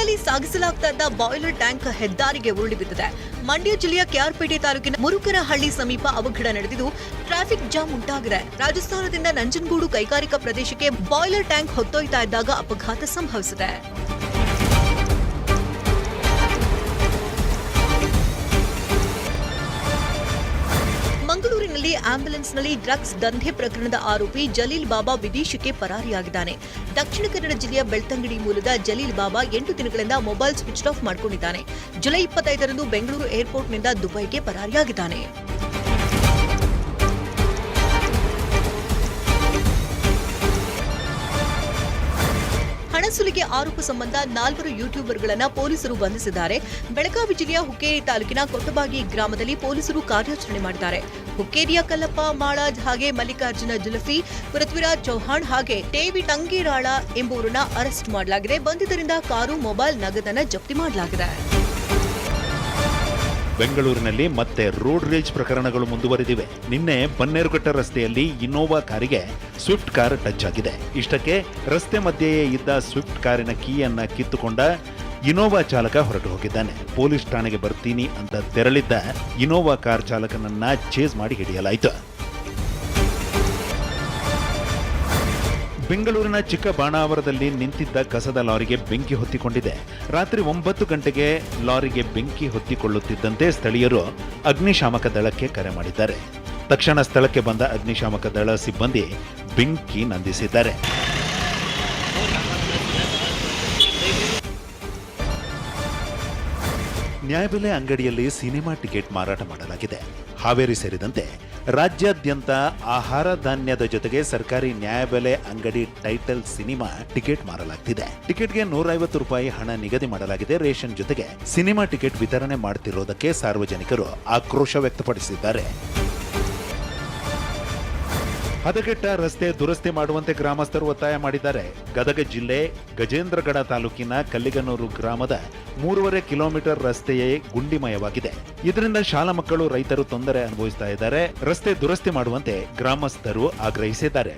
ಟ್ರಕ್ನಲ್ಲಿ ಸಾಗಿಸಲಾಗ್ತಾ ಇದ್ದ boiler tank ಹೆದ್ದಾರಿಗೆ ಉರುಳಿ ಬಿದ್ದಿದೆ. ಮಂಡ್ಯ ಜಿಲ್ಲೆಯ ಕೆಆರ್ಪೇಟೆ ತಾಲೂಕಿನ ಮುರುಕನಹಳ್ಳಿ ಸಮೀಪ ಅವಘಡ ನಡೆದಿದ್ದು ಟ್ರಾಫಿಕ್ ಜಾಮ್ ಉಂಟಾಗಿದೆ. ರಾಜಸ್ಥಾನದಿಂದ ನಂಜನಗೂಡು ಕೈಗಾರಿಕಾ ಪ್ರದೇಶಕ್ಕೆ ಬಾಯ್ಲರ್ ಟ್ಯಾಂಕ್ ಹೊತ್ತೊಯ್ತಾ ಇದ್ದಾಗ ಅಪಘಾತ ಸಂಭವಿಸಿದೆ. ಮಂಗಳೂರಿನಲ್ಲಿ ಆಂಬ್ಯುಲೆನ್ಸ್ನಲ್ಲಿ ಡ್ರಗ್ಸ್ ದಂಧೆ ಪ್ರಕರಣದ ಆರೋಪಿ ಜಲೀಲ್ ಬಾಬಾ ವಿದೇಶಕ್ಕೆ ಪರಾರಿಯಾಗಿದ್ದಾನೆ. ದಕ್ಷಿಣ ಕನ್ನಡ ಜಿಲ್ಲೆಯ ಬೆಳ್ತಂಗಡಿ ಮೂಲದ ಜಲೀಲ್ ಬಾಬಾ 8 ದಿನಗಳಿಂದ ಮೊಬೈಲ್ ಸ್ವಿಚ್ ಆಫ್ ಮಾಡಿಕೊಂಡಿದ್ದಾನೆ. ಜುಲೈ 25ರಂದು ಬೆಂಗಳೂರು ಏರ್ಪೋರ್ಟ್ನಿಂದ ದುಬೈಗೆ ಪರಾರಿಯಾಗಿದ್ದಾನೆ. ಹಣ ಸುಲಿಗೆ ಆರೋಪ ಸಂಬಂಧ 4 ಯೂಟ್ಯೂಬರ್ಗಳನ್ನು ಪೊಲೀಸರು ಬಂಧಿಸಿದ್ದಾರೆ. ಬೆಳಗಾವಿ ಜಿಲ್ಲೆಯ ಹುಕ್ಕೇರಿ ತಾಲೂಕಿನ ಕೊಟ್ಟಬಾಗಿ ಗ್ರಾಮದಲ್ಲಿ ಪೊಲೀಸರು ಕಾರ್ಯಾಚರಣೆ ಮಾಡಿದ್ದಾರೆ. ಹುಕ್ಕೇರಿಯ ಕಲ್ಲಪ್ಪ ಮಾಳಾಜ್ ಹಾಗೆ ಮಲ್ಲಿಕಾರ್ಜುನ ಜುಲಫಿ, ಪೃಥ್ವಿರಾಜ್ ಚೌಹಾಣ್ ಹಾಗೆ ಟೇವಿ ಟಂಗೇರಾಳ ಎಂಬುವರನ್ನ ಅರೆಸ್ಟ್ ಮಾಡಲಾಗಿದೆ. ಬಂಧಿತರಿಂದ ಕಾರು, ಮೊಬೈಲ್, ನಗದನ್ನು ಜಪ್ತಿ ಮಾಡಲಾಗಿದೆ. ಬೆಂಗಳೂರಿನಲ್ಲಿ ಮತ್ತೆ ರೋಡ್ ರೇಜ್ ಪ್ರಕರಣಗಳು ಮುಂದುವರೆದಿವೆ. ನಿನ್ನೆ ಬನ್ನೇರುಘಟ್ಟ ರಸ್ತೆಯಲ್ಲಿ ಇನ್ನೋವಾ ಕಾರಿಗೆ ಸ್ವಿಫ್ಟ್ ಕಾರ್ ಟಚ್ ಆಗಿದೆ. ಇಷ್ಟಕ್ಕೆ ರಸ್ತೆ ಮಧ್ಯೆಯೇ ಇದ್ದ ಸ್ವಿಫ್ಟ್ ಕಾರಿನ ಕೀಯನ್ನ ಕಿತ್ತುಕೊಂಡ ಇನೋವಾ ಚಾಲಕ ಹೊರಟು ಹೋಗಿದ್ದಾನೆ. ಪೊಲೀಸ್ ಠಾಣೆಗೆ ಬರ್ತೀನಿ ಅಂತ ತೆರಳಿದ್ದ ಇನೋವಾ ಕಾರ್ ಚಾಲಕನನ್ನ ಚೇಸ್ ಮಾಡಿ ಹಿಡಿಯಲಾಯಿತು. ಬೆಂಗಳೂರಿನ ಚಿಕ್ಕಬಾಣಾವರದಲ್ಲಿ ನಿಂತಿದ್ದ ಕಸದ ಲಾರಿಗೆ ಬೆಂಕಿ ಹೊತ್ತಿಕೊಂಡಿದೆ. ರಾತ್ರಿ 9 ಗಂಟೆಗೆ ಲಾರಿಗೆ ಬೆಂಕಿ ಹೊತ್ತಿಕೊಳ್ಳುತ್ತಿದ್ದಂತೆ ಸ್ಥಳೀಯರು ಅಗ್ನಿಶಾಮಕ ದಳಕ್ಕೆ ಕರೆ ಮಾಡಿದ್ದಾರೆ. ತಕ್ಷಣ ಸ್ಥಳಕ್ಕೆ ಬಂದ ಅಗ್ನಿಶಾಮಕ ದಳ ಸಿಬ್ಬಂದಿ ಬೆಂಕಿ ನಂದಿಸಿದ್ದಾರೆ. ನ್ಯಾಯಬೆಲೆ ಅಂಗಡಿಯಲ್ಲಿ ಸಿನಿಮಾ ಟಿಕೆಟ್ ಮಾರಾಟ ಮಾಡಲಾಗಿದೆ. ಹಾವೇರಿ ಸೇರಿದಂತೆ ರಾಜ್ಯಾದ್ಯಂತ ಆಹಾರ ಧಾನ್ಯದ ಜೊತೆಗೆ ಸರ್ಕಾರಿ ನ್ಯಾಯಬೆಲೆ ಅಂಗಡಿ ಟೈಟಲ್ ಸಿನಿಮಾ ಟಿಕೆಟ್ ಮಾರಲಾಗ್ತಿದೆ. ಟಿಕೆಟ್ಗೆ 150 ರೂಪಾಯಿ ಹಣ ನಿಗದಿ ಮಾಡಲಾಗಿದೆ. ರೇಷನ್ ಜೊತೆಗೆ ಸಿನಿಮಾ ಟಿಕೆಟ್ ವಿತರಣೆ ಮಾಡುತ್ತಿರುವುದಕ್ಕೆ ಸಾರ್ವಜನಿಕರು ಆಕ್ರೋಶ ವ್ಯಕ್ತಪಡಿಸಿದ್ದಾರೆ. ಹದಗೆಟ್ಟ ರಸ್ತೆ ದುರಸ್ತಿ ಮಾಡುವಂತೆ ಗ್ರಾಮಸ್ಥರು ಒತ್ತಾಯ ಮಾಡಿದ್ದಾರೆ. ಗದಗ ಜಿಲ್ಲೆ ಗಜೇಂದ್ರಗಡ ತಾಲೂಕಿನ ಕಲ್ಲಿಗನೂರು ಗ್ರಾಮದ 3.5 ಕಿಲೋಮೀಟರ್ ರಸ್ತೆಯೇ ಗುಂಡಿಮಯವಾಗಿದೆ. ಇದರಿಂದ ಶಾಲಾ ಮಕ್ಕಳು, ರೈತರು ತೊಂದರೆ ಅನುಭವಿಸ್ತಾ ಇದ್ದಾರೆ. ರಸ್ತೆ ದುರಸ್ತಿ ಮಾಡುವಂತೆ ಗ್ರಾಮಸ್ಥರು ಆಗ್ರಹಿಸಿದ್ದಾರೆ.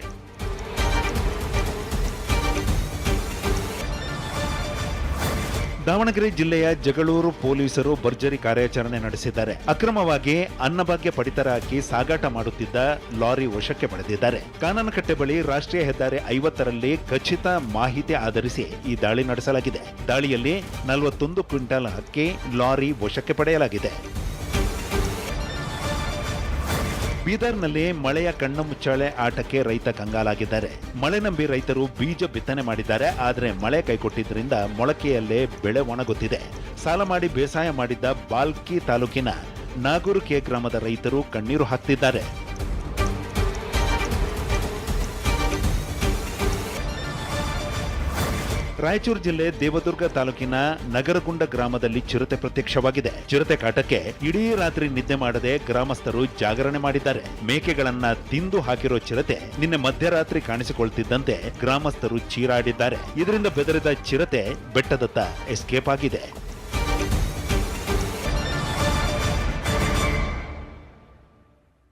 ದಾವಣಗೆರೆ ಜಿಲ್ಲೆಯ ಜಗಳೂರು ಪೊಲೀಸರು ಭರ್ಜರಿ ಕಾರ್ಯಾಚರಣೆ ನಡೆಸಿದ್ದಾರೆ. ಅಕ್ರಮವಾಗಿ ಅನ್ನಭಾಗ್ಯ ಪಡಿತರ ಹಾಕಿ ಸಾಗಾಟ ಮಾಡುತ್ತಿದ್ದ ಲಾರಿ ವಶಕ್ಕೆ ಪಡೆದಿದ್ದಾರೆ. ಕಾನನಕಟ್ಟೆ ಬಳಿ ರಾಷ್ಟ್ರೀಯ ಹೆದ್ದಾರಿ 50ರಲ್ಲಿ ಖಚಿತ ಮಾಹಿತಿ ಆಧರಿಸಿ ಈ ದಾಳಿ ನಡೆಸಲಾಗಿದೆ. ದಾಳಿಯಲ್ಲಿ 41 ಕ್ವಿಂಟಾಲ್ ಅಕ್ಕಿ ಲಾರಿ ವಶಕ್ಕೆ ಪಡೆಯಲಾಗಿದೆ. ಬೀದರ್ನಲ್ಲಿ ಮಳೆಯ ಕಣ್ಣು ಮುಚ್ಚಾಳೆ ಆಟಕ್ಕೆ ರೈತ ಕಂಗಾಲಾಗಿದ್ದಾರೆ. ಮಳೆ ನಂಬಿ ರೈತರು ಬೀಜ ಬಿತ್ತನೆ ಮಾಡಿದ್ದಾರೆ. ಆದರೆ ಮಳೆ ಕೈಕೊಟ್ಟಿದ್ದರಿಂದ ಮೊಳಕೆಯಲ್ಲೇ ಬೆಳೆ ಒಣಗುತ್ತಿದೆ. ಸಾಲ ಮಾಡಿ ಬೇಸಾಯ ಮಾಡಿದ್ದ ಬಾಲ್ಕಿ ತಾಲೂಕಿನ ನಾಗೂರು ಕೆ ಗ್ರಾಮದ ರೈತರು ಕಣ್ಣೀರು ಹಾಕ್ತಿದ್ದಾರೆ. ರಾಯಚೂರು ಜಿಲ್ಲೆ ದೇವದುರ್ಗ ತಾಲೂಕಿನ ನಗರಗುಂಡ ಗ್ರಾಮದಲ್ಲಿ ಚಿರತೆ ಪ್ರತ್ಯಕ್ಷವಾಗಿದೆ. ಚಿರತೆ ಕಾಟಕ್ಕೆ ಇಡೀ ರಾತ್ರಿ ನಿದ್ದೆ ಮಾಡದೆ ಗ್ರಾಮಸ್ಥರು ಜಾಗರಣೆ ಮಾಡಿದ್ದಾರೆ. ಮೇಕೆಗಳನ್ನ ತಿಂದು ಹಾಕಿರೋ ಚಿರತೆ ನಿನ್ನೆ ಮಧ್ಯರಾತ್ರಿ ಕಾಣಿಸಿಕೊಳ್ತಿದ್ದಂತೆ ಗ್ರಾಮಸ್ಥರು ಚೀರಾಡಿದ್ದಾರೆ. ಇದರಿಂದ ಬೆದರಿದ ಚಿರತೆ ಬೆಟ್ಟದತ್ತ ಎಸ್ಕೇಪ್ ಆಗಿದೆ.